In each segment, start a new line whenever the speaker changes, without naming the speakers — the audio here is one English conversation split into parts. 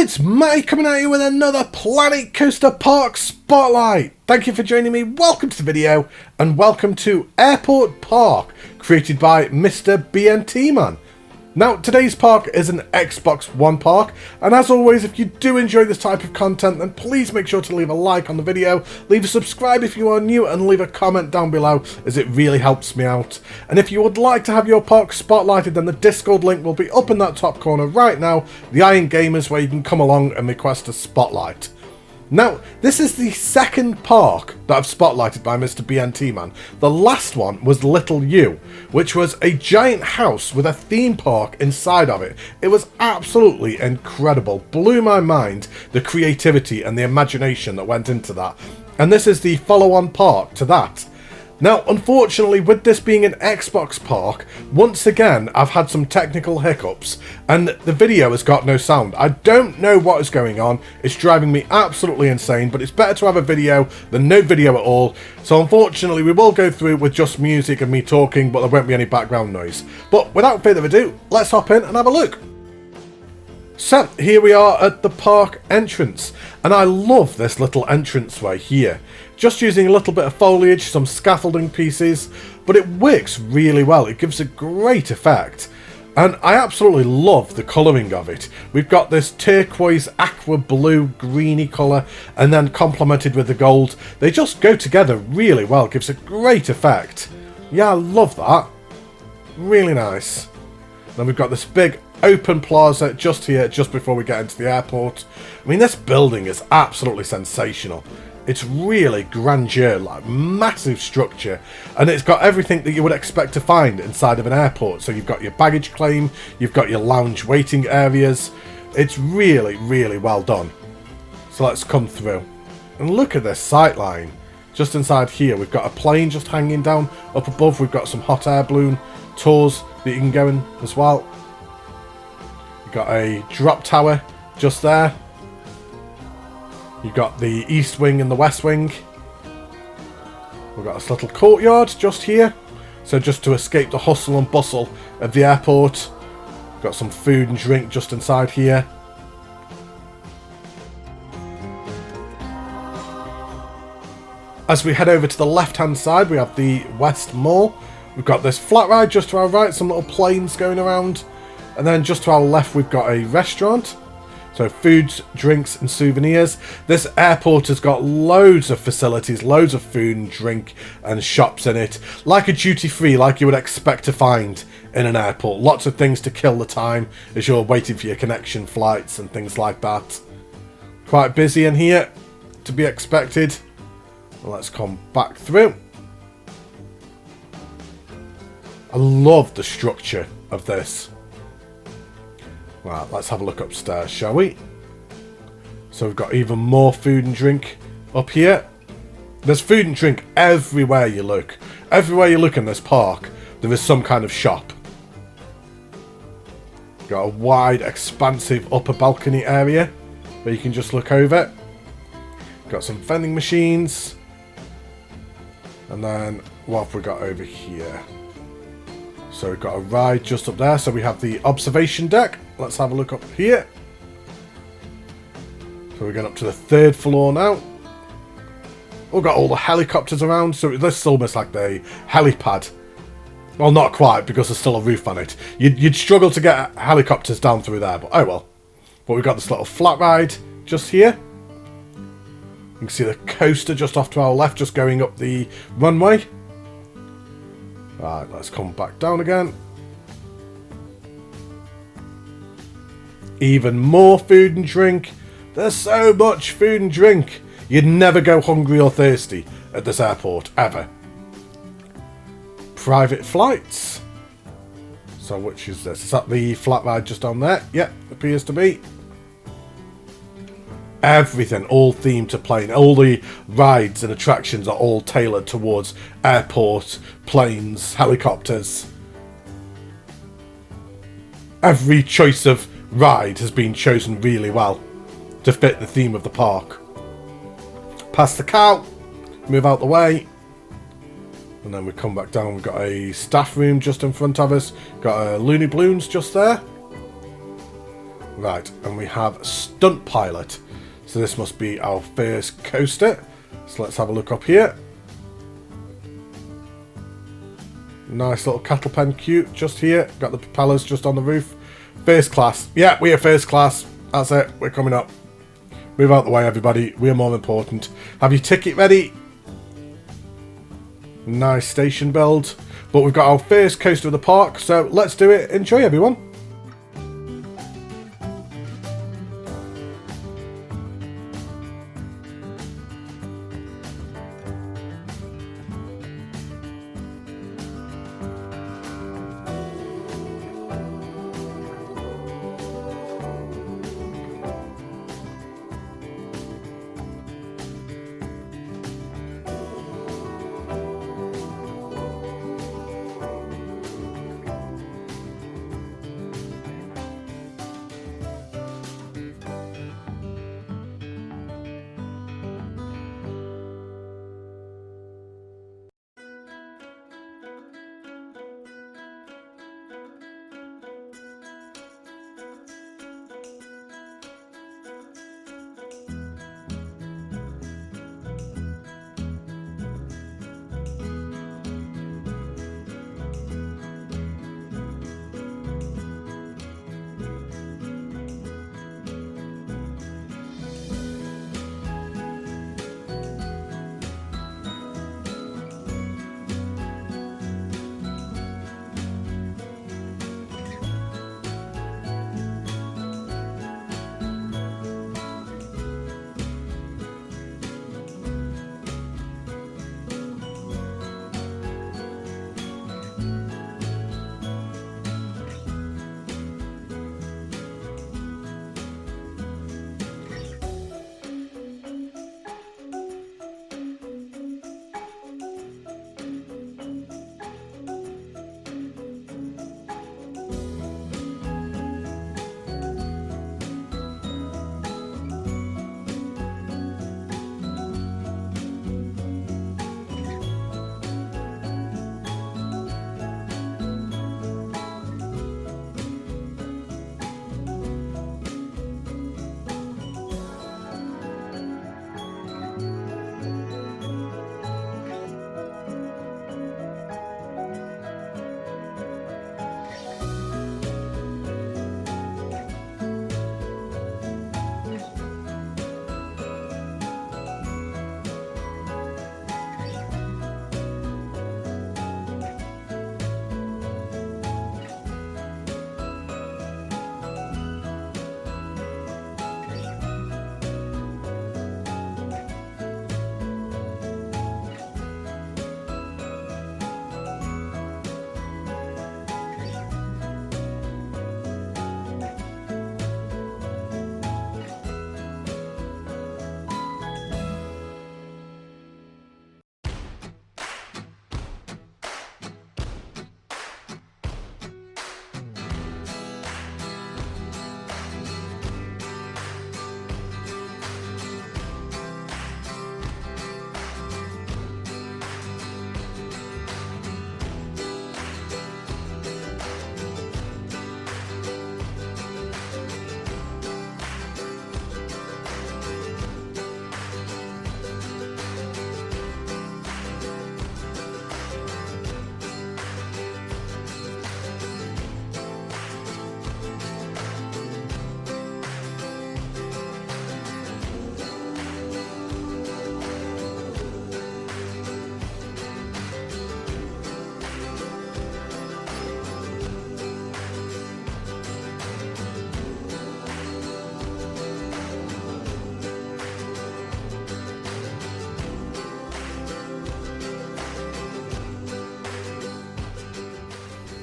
It's Matty coming at you with another Planet Coaster Park Spotlight. Thank you for joining me, welcome to the video, and welcome to Airport Park, created by Mr. BNTMAN. Now, today's park is an Xbox One park, and as always, if you do enjoy this type of content, then please make sure to leave a like on the video, leave a subscribe if you are new, and leave a comment down below, as it really helps me out. And if you would like to have your park spotlighted, then the Discord link will be up in that top corner right now, the Iron Gamers, where you can come along and request a spotlight. Now, this is the second park that I've spotlighted by Mr. BNTMAN. The last one was Little U, which was a giant house with a theme park inside of it. It was absolutely incredible. Blew my mind, the creativity and the imagination that went into that. And this is the follow-on park to that. Now, unfortunately, with this being an Xbox park, once again, I've had some technical hiccups, and the video has got no sound. I don't know what is going on. It's driving me absolutely insane, but it's better to have a video than no video at all. So, unfortunately, we will go through with just music and me talking, but there won't be any background noise. But without further ado, let's hop in and have a look. So, here we are at the park entrance, and I love this little entranceway here. Just using a little bit of foliage, some scaffolding pieces, but it works really well. It gives a great effect, and I absolutely love the colouring of it. We've got this turquoise, aqua blue, greeny colour, and then complemented with the gold. They just go together really well. It gives a great effect. Yeah, I love that. Really nice. Then we've got this big open plaza just here, just before we get into the airport. I mean, this building is absolutely sensational. It's really grandeur, like massive structure, and it's got everything that you would expect to find inside of an airport. So you've got your baggage claim, you've got your lounge waiting areas. It's really, really well done. So let's come through and look at this sightline. Just inside here, we've got a plane just hanging down. Up above, we've got some hot air balloon tours that you can go in as well. You've got a drop tower just there. You've got the east wing and the west wing. We've got this little courtyard just here. So just to escape the hustle and bustle of the airport. We've got some food and drink just inside here. As we head over to the left hand side, we have the West Mall. We've got this flat ride just to our right, some little planes going around. And then just to our left, we've got a restaurant. So foods, drinks and souvenirs. This airport has got loads of facilities, loads of food and drink and shops in it. Like a duty free, like you would expect to find in an airport. Lots of things to kill the time as you're waiting for your connection flights and things like that. Quite busy in here, to be expected. Well, let's come back through. I love the structure of this. Right, let's have a look upstairs, shall we? So we've got even more food and drink up here. There's food and drink everywhere you look. Everywhere you look in this park, there is some kind of shop. Got a wide, expansive upper balcony area where you can just look over. Got some vending machines. And then what have we got over here? So we've got a ride just up there. So we have the observation deck. Let's have a look up here. So we're going up to the third floor now. We've got all the helicopters around. So this is almost like the helipad. Well, not quite, because there's still a roof on it. You'd struggle to get helicopters down through there, but oh well. But we've got this little flat ride just here. You can see the coaster just off to our left, just going up the runway. Right, let's come back down again. Even more food and drink. There's so much food and drink. You'd never go hungry or thirsty at this airport, ever. Private flights. So which is this? Is that the flat ride just on there? Yep, appears to be. Everything, all themed to plane. All the rides and attractions are all tailored towards airport, planes, helicopters. Every choice of ride has been chosen really well to fit the theme of the park. Past the cow, move out the way. And then we come back down, we've got a staff room just in front of us. Got a Looney Balloons just there. Right, and we have Stunt Pilot. So this must be our first coaster. So let's have a look up here. Nice little cattle pen, cute, just here. Got the propellers just on the roof. First class. Yeah, we are first class. That's it, we're coming up. Move out the way, everybody. We are more important. Have your ticket ready. Nice station build. But we've got our first coaster of the park, so let's do it. Enjoy, everyone.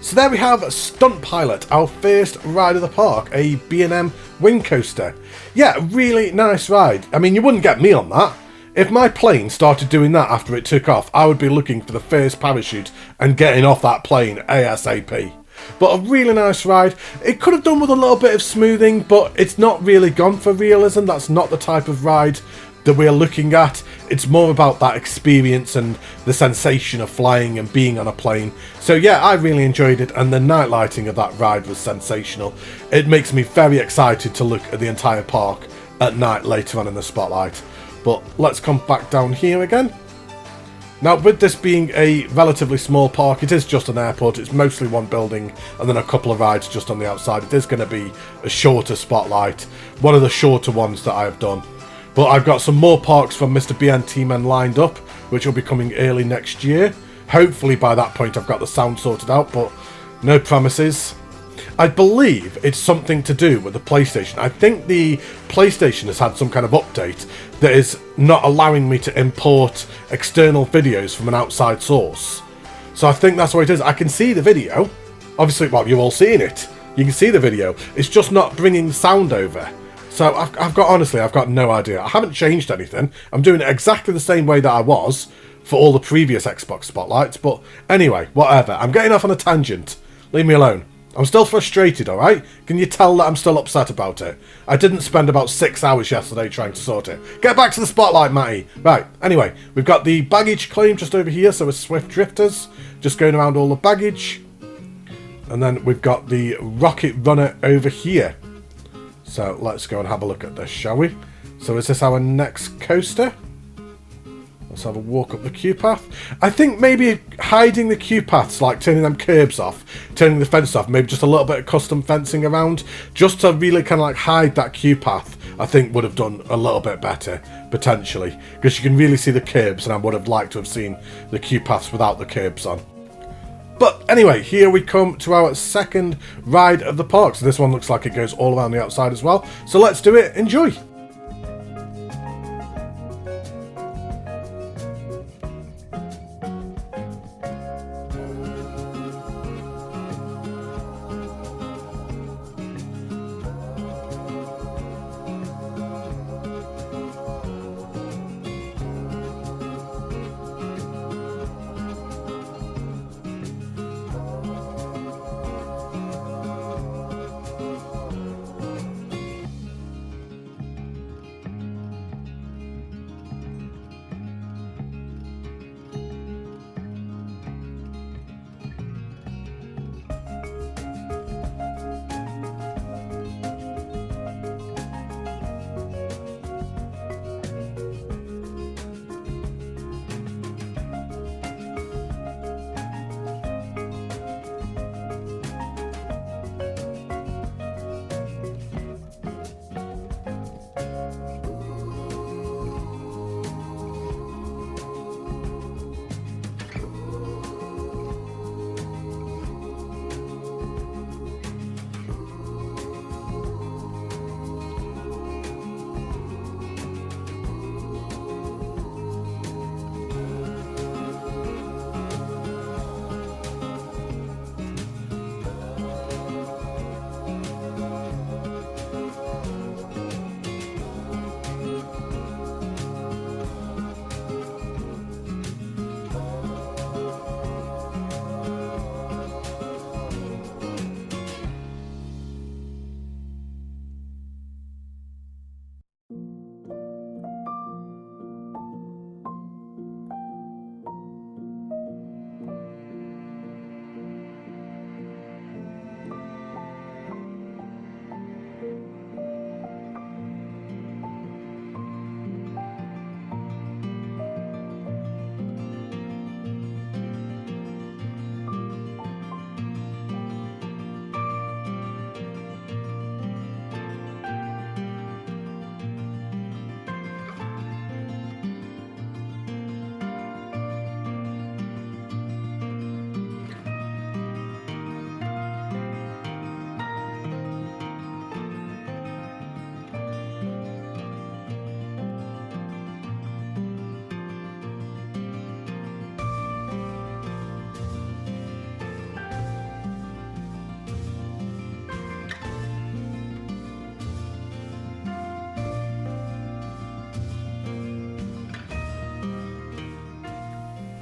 So there we have Stunt Pilot, our first ride of the park, a B&M Wing Coaster. Yeah, really nice ride. I mean, you wouldn't get me on that. If my plane started doing that after it took off, I would be looking for the first parachute and getting off that plane ASAP. But a really nice ride. It could have done with a little bit of smoothing, but it's not really gone for realism. That's not the type of ride that we're looking at. It's more about that experience and the sensation of flying and being on a plane. So yeah, I really enjoyed it, and the night lighting of that ride was sensational. It makes me very excited to look at the entire park at night later on in the spotlight. But let's come back down here again. Now, with this being a relatively small park, it is just an airport. It's mostly one building and then a couple of rides just on the outside. It is going to be a shorter spotlight, one of the shorter ones that I have done. But I've got some more parks from Mr. BNTMAN lined up, which will be coming early next year. Hopefully by that point I've got the sound sorted out, but no promises. I believe it's something to do with the PlayStation. I think the PlayStation has had some kind of update that is not allowing me to import external videos from an outside source. So I think that's what it is. I can see the video. Obviously, well, you're all seeing it. You can see the video. It's just not bringing sound over. So honestly, I've got no idea. I haven't changed anything. I'm doing it exactly the same way that I was for all the previous Xbox spotlights. But anyway, whatever. I'm getting off on a tangent. Leave me alone. I'm still frustrated, alright? Can you tell that I'm still upset about it? I didn't spend about 6 hours yesterday trying to sort it. Get back to the spotlight, Matty. Right, anyway, we've got the baggage claim just over here, so we're Swift Drifters. Just going around all the baggage. And then we've got the Rocket Runner over here. So let's go and have a look at this, shall we? So is this our next coaster? Let's have a walk up the queue path. I think maybe hiding the queue paths, like turning them curbs off, turning the fence off, maybe just a little bit of custom fencing around, just to really kind of like hide that queue path, I think would have done a little bit better, potentially. Because you can really see the curbs, and I would have liked to have seen the queue paths without the curbs on. But anyway, here we come to our second ride of the park. So this one looks like it goes all around the outside as well. So let's do it. Enjoy.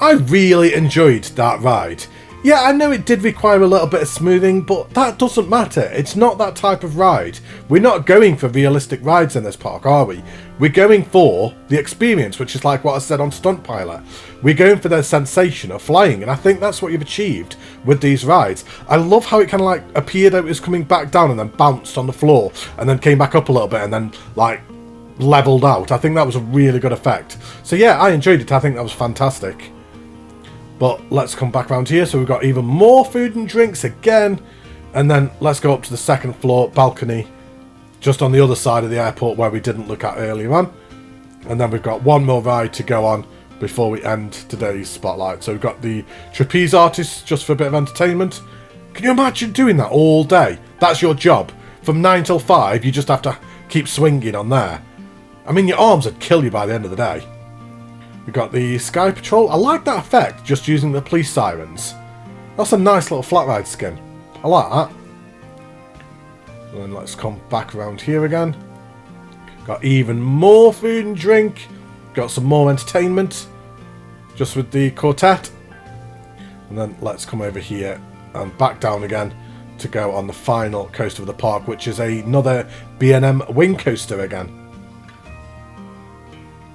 I really enjoyed that ride. Yeah, I know it did require a little bit of smoothing, but that doesn't matter. It's not that type of ride. We're not going for realistic rides in this park, are we? We're going for the experience, which is like what I said on Stunt Pilot. We're going for the sensation of flying, and I think that's what you've achieved with these rides. I love how it kind of like appeared it was coming back down and then bounced on the floor and then came back up a little bit and then like leveled out. I think that was a really good effect. So yeah, I enjoyed it. I think that was fantastic. But let's come back around here. So we've got even more food and drinks again. And then let's go up to the second floor balcony, just on the other side of the airport where we didn't look at earlier on. And then we've got one more ride to go on before we end today's spotlight. So we've got the trapeze artists just for a bit of entertainment. Can you imagine doing that all day? That's your job. From 9 till 5, you just have to keep swinging on there. I mean, your arms would kill you by the end of the day. We've got the Sky Patrol. I like that effect, just using the police sirens. That's a nice little flat ride skin. I like that. And then let's come back around here again. Got even more food and drink. Got some more entertainment. Just with the quartet. And then let's come over here and back down again to go on the final coaster of the park, which is another B&M Wing Coaster again.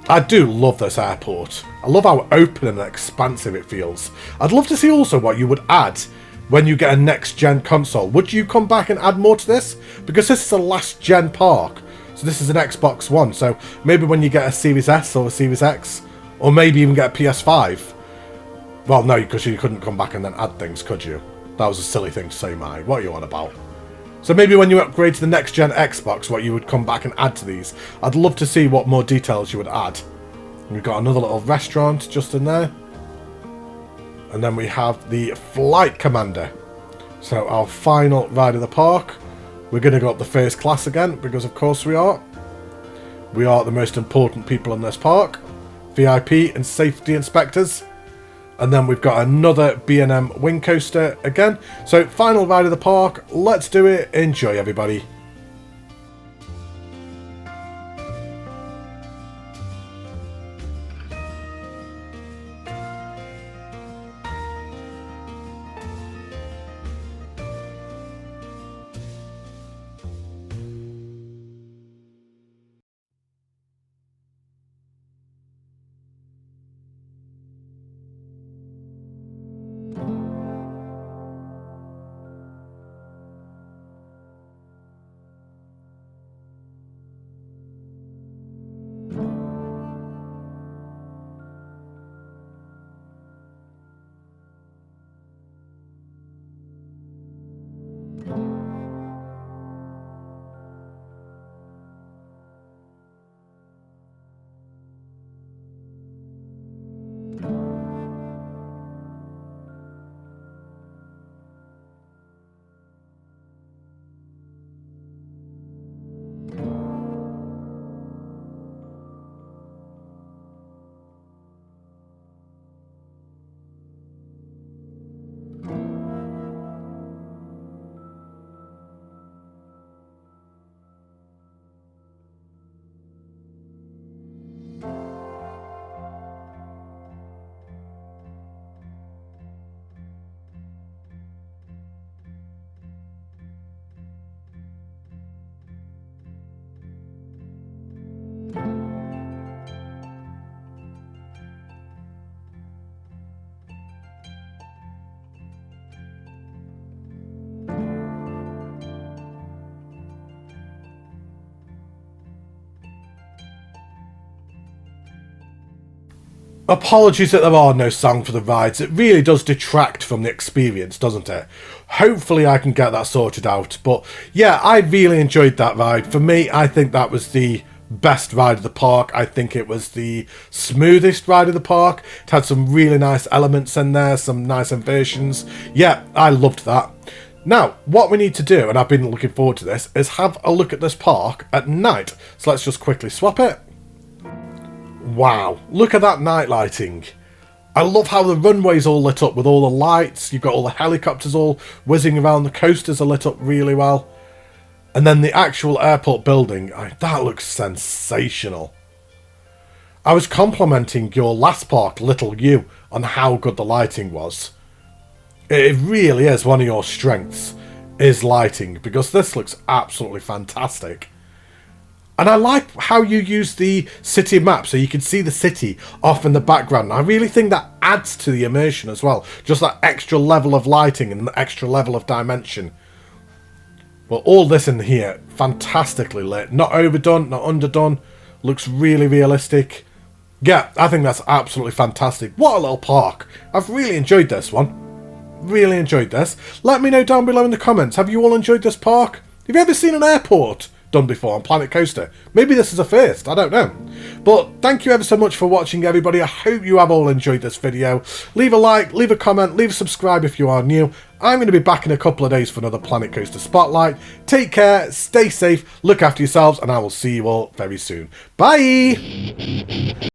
I do love this airport. I love how open and expansive it feels. I'd love to see also what you would add when you get a next-gen console. Would you come back and add more to this? Because this is a last-gen park. So this is an Xbox One. So maybe when you get a Series S or a Series X, or maybe even get a PS5. Well, no, because you couldn't come back and then add things, could you? That was a silly thing to say, Mike. What are you on about? So maybe when you upgrade to the next-gen Xbox, what you would come back and add to these. I'd love to see what more details you would add. We've got another little restaurant just in there. And then we have the Flight Commander. So our final ride of the park. We're going to go up the first class again, because of course we are. We are the most important people in this park. VIP and safety inspectors. And then we've got another B&M Wing Coaster again. So final ride of the park. Let's do it. Enjoy, everybody. Apologies that there are no songs for the rides. It really does detract from the experience, doesn't it? Hopefully I can get that sorted out. But yeah, I really enjoyed that ride. For me, I think that was the best ride of the park. I think it was the smoothest ride of the park. It had some really nice elements in there, some nice inversions. Yeah, I loved that. Now, what we need to do, and I've been looking forward to this, is have a look at this park at night. So let's just quickly swap it. Wow, look at that night lighting. I love how the runway's all lit up with all the lights. You've got all the helicopters all whizzing around. The coasters are lit up really well. And then the actual airport building, that looks sensational. I was complimenting your last park, Little U, on how good the lighting was. It really is one of your strengths, is lighting, because this looks absolutely fantastic. And I like how you use the city map so you can see the city off in the background. I really think that adds to the immersion as well. Just that extra level of lighting and the extra level of dimension. Well, all this in here, fantastically lit. Not overdone, not underdone. Looks really realistic. Yeah, I think that's absolutely fantastic. What a little park. I've really enjoyed this one. Really enjoyed this. Let me know down below in the comments. Have you all enjoyed this park? Have you ever seen an airport done before on Planet Coaster? Maybe this is a first, I don't know. But thank you ever so much for watching, everybody. I hope you have all enjoyed this video. Leave a like, leave a comment, leave a subscribe if you are new. I'm going to be back in a couple of days for another Planet Coaster Spotlight. Take care, stay safe, look after yourselves, and I will see you all very soon. Bye!